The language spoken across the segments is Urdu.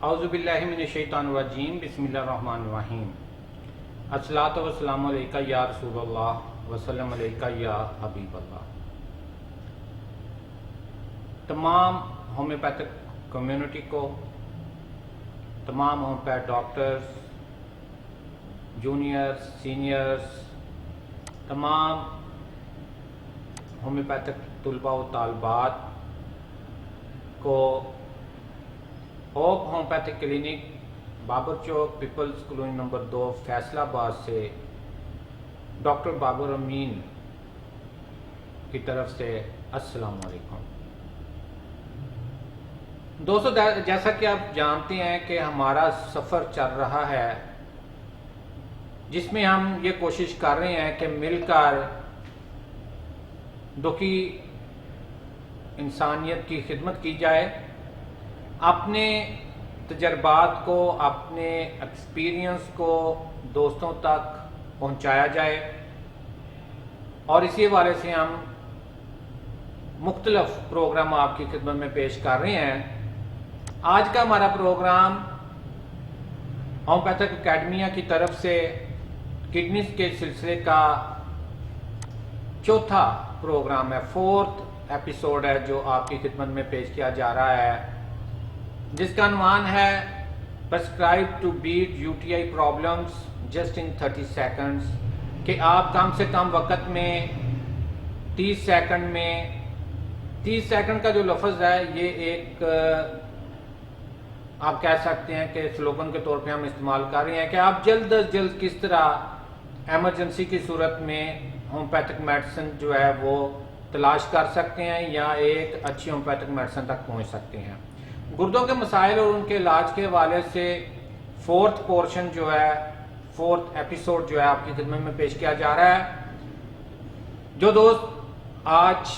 اعوذ باللہ من الشیطان الرجیم بسم اللہ الرحمن الرحیم الصلاۃ والسلام علیکہ یا رسول اللہ وسلم علیکہ یا حبیب اللہ۔ تمام ہومیوپیتھک کمیونٹی کو، تمام ہومیوپیتھ ڈاکٹرز، جونیئرز، سینئرز، تمام ہومیوپیتھک طلباء و طالبات کو ہوپ ہومیوپیتھک کلینک بابر چوک پیپلز کالونی نمبر 2 فیصلہ آباد سے ڈاکٹر بابر امین کی طرف سے السلام علیکم۔ دوستو، جیسا کہ آپ جانتے ہیں کہ ہمارا سفر چل رہا ہے جس میں ہم یہ کوشش کر رہے ہیں کہ مل کر دکھی انسانیت کی خدمت کی جائے، اپنے تجربات کو، اپنے ایکسپیرینس کو دوستوں تک پہنچایا جائے، اور اسی حوالے سے ہم مختلف پروگرام آپ کی خدمت میں پیش کر رہے ہیں۔ آج کا ہمارا پروگرام ہومیوپیتھک اکیڈمیا کی طرف سے کڈنیز کے سلسلے کا چوتھا پروگرام ہے، 4th ایپیسوڈ ہے جو آپ کی خدمت میں پیش کیا جا رہا ہے، جس کا عنوان ہے prescribe to beat UTI problems just in 30 seconds, کہ آپ کم سے کم وقت میں 30 سیکنڈ میں 30 سیکنڈ کا جو لفظ ہے یہ ایک آپ کہہ سکتے ہیں کہ سلوگن کے طور پہ ہم استعمال کر رہے ہیں کہ آپ جلد از جلد کس طرح ایمرجنسی کی صورت میں ہومیوپیتھک میڈیسن جو ہے وہ تلاش کر سکتے ہیں یا ایک اچھی ہومیوپیتھک میڈیسن تک پہنچ سکتے ہیں۔ گردوں کے مسائل اور ان کے علاج کے حوالے سے 4th پورشن جو ہے، 4th ایپیسوڈ جو ہے آپ کی خدمت میں پیش کیا جا رہا ہے۔ جو دوست آج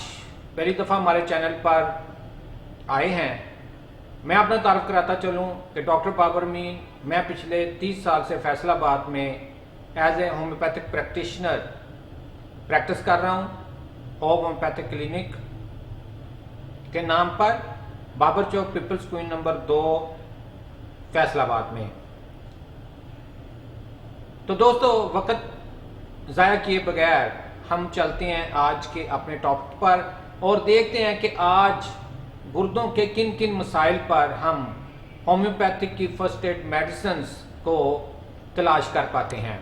پہلی دفعہ ہمارے چینل پر آئے ہیں، میں اپنا تعارف کراتا چلوں کہ ڈاکٹر بابر امین، میں پچھلے 30 سال سے فیصلہ آباد میں as a homeopathic practitioner practice کر رہا ہوں، ہومیوپیتھک کلینک کے نام پر بابر چوک پیپلز کالونی نمبر 2 فیصلہ آباد میں۔ تو دوستو، وقت ضائع کیے بغیر ہم چلتے ہیں آج کے اپنے ٹاپک پر اور دیکھتے ہیں کہ آج گردوں کے کن کن مسائل پر ہم ہومیوپیتھک کی فرسٹ ایڈ میڈیسنز کو تلاش کر پاتے ہیں۔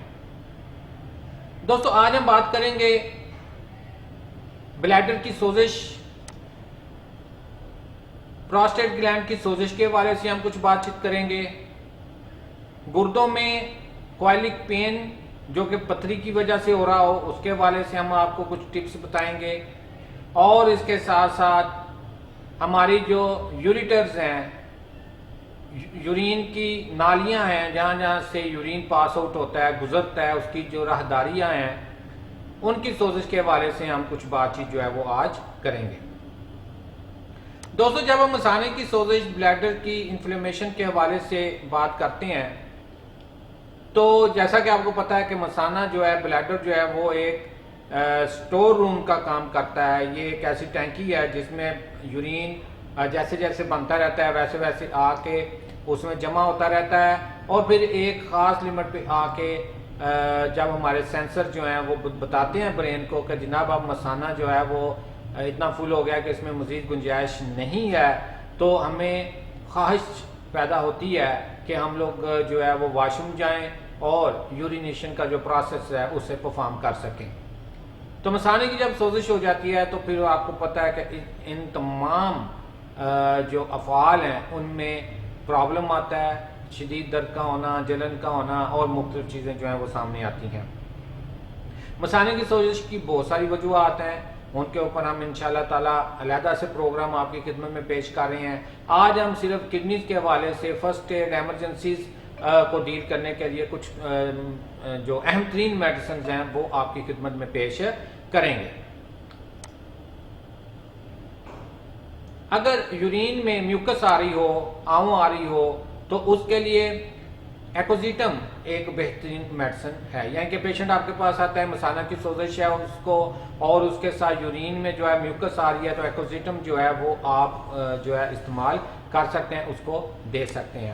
دوستو، آج ہم بات کریں گے بلیڈر کی سوزش، پراسٹیٹ گلینڈ کی سوزش کے حوالے سے ہم کچھ بات چیت کریں گے، گردوں میں کوائلک پین جو کہ پتھری کی وجہ سے ہو رہا ہو اس کے حوالے سے ہم آپ کو کچھ ٹپس بتائیں گے، اور اس کے ساتھ ساتھ ہماری جو یوریٹرز ہیں، یورین کی نالیاں ہیں جہاں جہاں سے یورین پاس آؤٹ ہوتا ہے، گزرتا ہے، اس کی جو راہداریاں ہیں ان کی سوزش کے حوالے سے ہم کچھ بات چیت جو ہے وہ آج کریں گے۔ دوستو، جب ہم مثانے کی سوزش، بلیڈر کی انفلیمیشن کے حوالے سے بات کرتے ہیں تو جیسا کہ آپ کو پتا ہے کہ مثانہ جو ہے، بلیڈر جو ہے وہ ایک سٹور روم کا کام کرتا ہے۔ یہ ایک ایسی ٹینکی ہے جس میں یورین جیسے جیسے بنتا رہتا ہے ویسے ویسے آ کے اس میں جمع ہوتا رہتا ہے، اور پھر ایک خاص لمٹ پہ آ کے جب ہمارے سینسر جو ہیں وہ بتاتے ہیں برین کو کہ جناب اب مثانہ جو ہے وہ اتنا فل ہو گیا کہ اس میں مزید گنجائش نہیں ہے، تو ہمیں خواہش پیدا ہوتی ہے کہ ہم لوگ جو ہے وہ واش روم جائیں اور یورینیشن کا جو پروسیس ہے اسے پرفارم کر سکیں۔ تو مثانے کی جب سوزش ہو جاتی ہے تو پھر آپ کو پتا ہے کہ ان تمام جو افعال ہیں ان میں پرابلم آتا ہے، شدید درد کا ہونا، جلن کا ہونا، اور مختلف چیزیں جو ہیں وہ سامنے آتی ہیں۔ مثانے کی سوزش کی بہت ساری وجوہات ہیں، ان کے اوپر ہم انشاءاللہ تعالی علیحدہ سے پروگرام آپ کی خدمت میں پیش کر رہے ہیں۔ آج ہم صرف کڈنیز کے حوالے سے فرسٹ ایڈ ایمرجنسیز کو ڈیل کرنے کے لیے کچھ جو اہم ترین میڈیسنز ہیں وہ آپ کی خدمت میں پیش کریں گے۔ اگر یورین میں میوکس آ رہی ہو، آؤں آ رہی ہو، تو اس کے لیے ایکوزیٹم ایک بہترین میڈیسن ہے، یعنی کہ پیشنٹ آپ کے پاس آتا ہے، مثانہ کی سوزش ہے اس کو، اور اس کے ساتھ یورین میں جو ہے میوکس آ رہی ہے، تو ایکوزیٹم جو ہے وہ آپ جو ہے استعمال کر سکتے ہیں، اس کو دے سکتے ہیں۔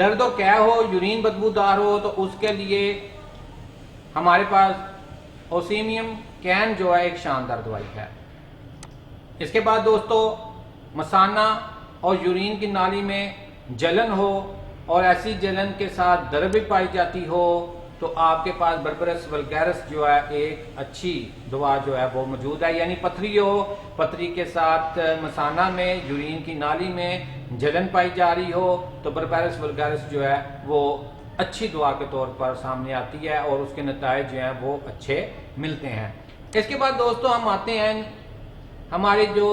درد و قے ہو، یورین بدبودار ہو، تو اس کے لیے ہمارے پاس اوسیمیم کین جو ہے ایک شاندار دوائی ہے۔ اس کے بعد دوستو مثانہ اور یورین کی نالی میں جلن ہو اور ایسی جلن کے ساتھ درد بھی پائی جاتی ہو تو آپ کے پاس بربرس ولگیرس جو ہے ایک اچھی دوا جو ہے وہ موجود ہے، یعنی پتھری ہو، پتھری کے ساتھ مثانہ میں یورین کی نالی میں جلن پائی جا رہی ہو تو بربرس ولگیرس جو ہے وہ اچھی دوا کے طور پر سامنے آتی ہے اور اس کے نتائج جو ہیں وہ اچھے ملتے ہیں۔ اس کے بعد دوستو ہم آتے ہیں ہمارے جو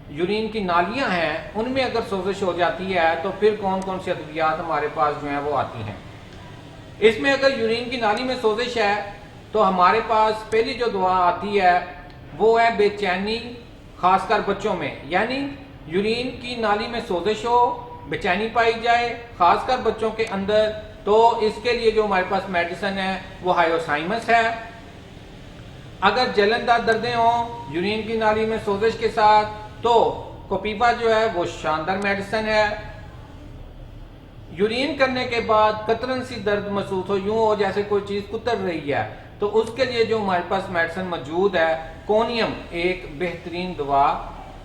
یورین کی نالیاں ہیں ان میں اگر سوزش ہو جاتی ہے تو پھر کون کون سی ادویات ہمارے پاس جو ہیں وہ آتی ہیں۔ اس میں اگر یورین کی نالی میں سوزش ہے تو ہمارے پاس پہلی جو دوا آتی ہے وہ ہے بے چینی، خاص کر بچوں میں، یعنی یورین کی نالی میں سوزش ہو، بے چینی پائی جائے خاص کر بچوں کے اندر، تو اس کے لیے جو ہمارے پاس میڈیسن ہے وہ ہائیوسائمس ہے۔ اگر جلندار دردیں ہوں یورین کی نالی میں سوزش کے ساتھ تو کوپیپا جو ہے وہ شاندار میڈیسن ہے۔ یورین کرنے کے بعد قطرن سی درد محسوس ہو، یوں ہو جیسے کوئی چیز کتر رہی ہے، تو اس کے لیے جو ہمارے پاس میڈیسن موجود ہے کونیم ایک بہترین دوا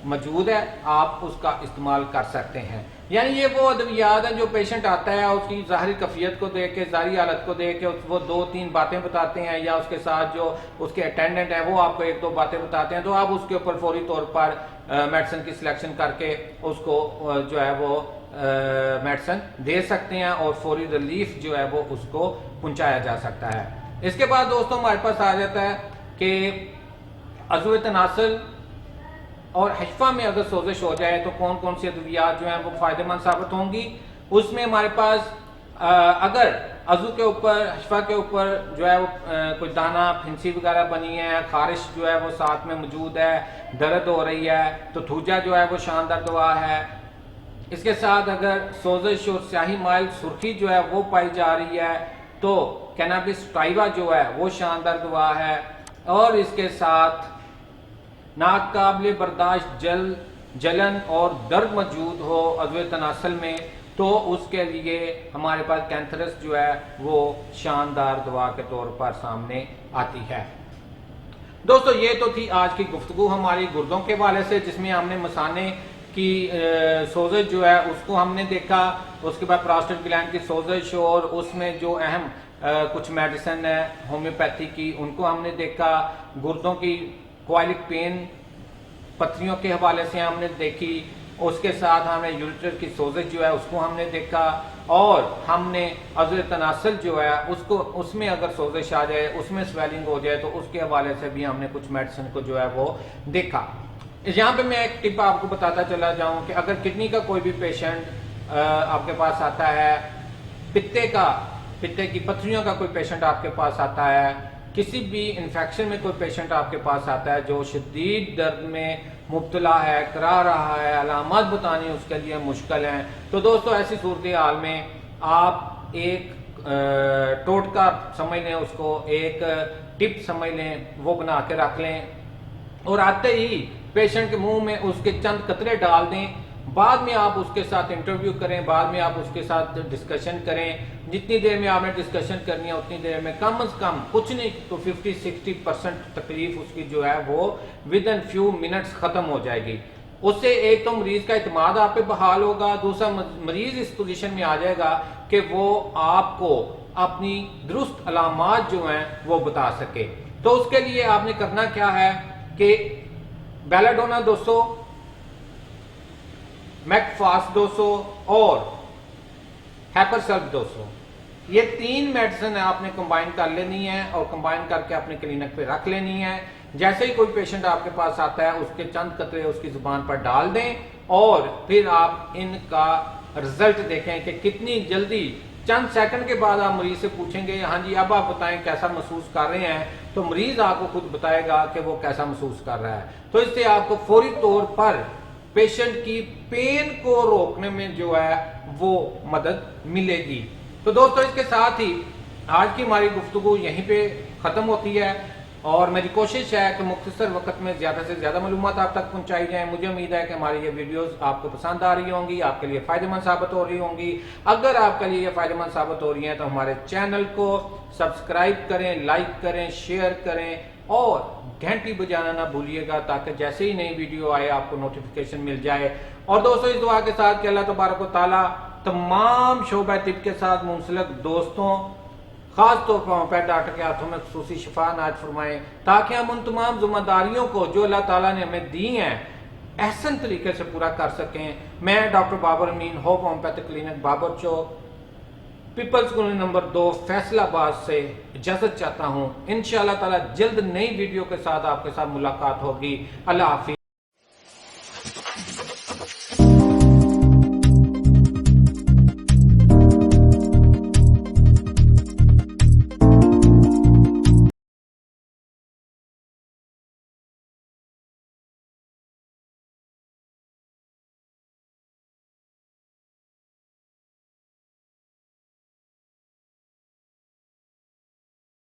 موجود ہے، آپ اس کا استعمال کر سکتے ہیں۔ یعنی یہ وہ ادویات ہیں جو پیشنٹ آتا ہے اس کی ظاہری کیفیت کو دیکھ کے، ظاہری حالت کو دیکھ کے وہ 2-3 باتیں بتاتے ہیں، یا اس کے ساتھ جو اس کے اٹینڈنٹ ہیں وہ آپ کو 1-2 باتیں بتاتے ہیں، تو آپ اس کے اوپر فوری طور پر میڈیسن کی سلیکشن کر کے اس کو جو ہے وہ میڈیسن دے سکتے ہیں اور فوری ریلیف جو ہے وہ اس کو پہنچایا جا سکتا ہے۔ اس کے بعد دوستوں ہمارے پاس آ جاتا ہے کہ عضو تناسل اور حشفہ میں اگر سوزش ہو جائے تو کون کون سی ادویات جو ہیں وہ فائدہ مند ثابت ہوں گی۔ اس میں ہمارے پاس اگر عضو کے اوپر، حشفہ کے اوپر جو ہے وہ کوئی دانہ پھنسی وغیرہ بنی ہے، خارش جو ہے وہ ساتھ میں موجود ہے، درد ہو رہی ہے تو تھوجا جو ہے وہ شاندار دوا ہے۔ اس کے ساتھ اگر سوزش اور سیاہی مائل سرخی جو ہے وہ پائی جا رہی ہے تو کینابس سٹائوا جو ہے وہ شاندار دوا ہے۔ اور اس کے ساتھ ناقابل برداشت جلن اور درد موجود ہو عضو تناسل میں تو اس کے لیے ہمارے پاس کینتھرس جو ہے وہ شاندار دوا کے طور پر سامنے آتی ہے۔ دوستو یہ تو تھی آج کی گفتگو ہماری گردوں کے حوالے سے، جس میں ہم نے مثانے کی سوزش جو ہے اس کو ہم نے دیکھا، اس کے بعد پراسٹیٹ گلینڈ کی سوزش اور اس میں جو اہم کچھ میڈیسن ہے ہومیوپیتھی کی ان کو ہم نے دیکھا، گردوں کی کوائلک پین پتھریوں کے حوالے سے ہم نے دیکھی، اس کے ساتھ ہم نے یوریٹر کی سوزش جو ہے اس کو ہم نے دیکھا، اور ہم نے عضو تناسل جو ہے اس میں اگر سوزش آ جائے، اس میں سویلنگ ہو جائے تو اس کے حوالے سے بھی ہم نے کچھ میڈیسن کو جو ہے وہ دیکھا۔ یہاں پہ میں ایک ٹپ آپ کو بتاتا چلا جاؤں کہ اگر کڈنی کا کوئی بھی پیشنٹ آپ کے پاس آتا ہے، پتے کی پتھریوں کا کوئی پیشنٹ آپ کے پاس آتا ہے، کسی بھی انفیکشن میں کوئی پیشنٹ آپ کے پاس آتا ہے جو شدید درد میں مبتلا ہے، کرا رہا ہے، علامات بتانی اس کے لیے مشکل ہیں، تو دوستو ایسی صورتحال میں آپ ایک ٹوٹکا سمجھ لیں، اس کو ایک ٹپ سمجھ لیں، وہ بنا کے رکھ لیں اور آتے ہی پیشنٹ کے منہ میں اس کے چند قطرے ڈال دیں، بعد میں آپ اس کے ساتھ انٹرویو کریں، بعد میں آپ اس کے ساتھ ڈسکشن کریں، جتنی دیر میں آپ نے ڈسکشن کرنی ہے اتنی دیر میں کم از کم کچھ نہیں تو 50-60% تکلیف اس کی جو ہے وہ within few minutes ختم ہو جائے گی۔ اس سے ایک تو مریض کا اعتماد آپ پہ بحال ہوگا، دوسرا مریض اس پوزیشن میں آ جائے گا کہ وہ آپ کو اپنی درست علامات جو ہیں وہ بتا سکے۔ تو اس کے لیے آپ نے کرنا کیا ہے کہ بیلاڈونا 200، میک فاسٹ 200 اور ہیپر سلف 200، یہ 3 میڈیسن آپ نے کمبائن کر لینی ہے اور کمبائن کر کے اپنے کلینک پہ رکھ لینی ہے۔ جیسے ہی کوئی پیشنٹ آپ کے پاس آتا ہے اس کے چند قطرے اس کی زبان پر ڈال دیں اور پھر آپ ان کا رزلٹ دیکھیں کہ کتنی جلدی، چند سیکنڈ کے بعد آپ مریض سے پوچھیں گے ہاں جی اب آپ بتائیں کیسا محسوس کر رہے ہیں، تو مریض آپ کو خود بتائے گا کہ وہ کیسا محسوس کر رہا ہے۔ تو اس سے آپ کو فوری طور پر پیشنٹ کی پین کو روکنے میں جو ہے وہ مدد ملے گی۔ تو دوستو اس کے ساتھ ہی آج کی ہماری گفتگو یہیں پہ ختم ہوتی ہے۔ اور میری کوشش ہے کہ مختصر وقت میں زیادہ سے زیادہ معلومات آپ تک پہنچائی جائیں. مجھے امید ہے کہ ہماری یہ ویڈیوز آپ کو پسند آ رہی ہوں گی, آپ کے لیے فائدہ مند ثابت ہو رہی ہوں گی. اگر آپ کے لیے یہ فائدہ مند ثابت ہو رہی ہیں تو ہمارے چینل کو سبسکرائب کریں, لائک کریں, شیئر کریں اور گھنٹی بجانا نہ بھولیے گا تاکہ جیسے ہی نئی ویڈیو آئے آپ کو نوٹیفیکیشن مل جائے. اور دوستوں اس دعا کے ساتھ کہ اللہ تبارک و تعالی تمام شعبہ طب کے ساتھ منسلک دوستوں خاص طور پر ہومیوپیتھ ڈاکٹر کے ہاتھوں میں خصوصی شفا عنایت فرمائیں تاکہ ہم ان تمام ذمہ داریوں کو جو اللہ تعالیٰ نے ہمیں دی ہیں احسن طریقے سے پورا کر سکیں. میں ڈاکٹر بابر امین, ہوپ ہومیوپیتھک کلینک, بابر چوک, پیپلز کالونی نمبر 2, فیصل آباد سے اجازت چاہتا ہوں. انشاءاللہ تعالیٰ جلد نئی ویڈیو کے ساتھ آپ کے ساتھ ملاقات ہوگی. اللہ حافظ.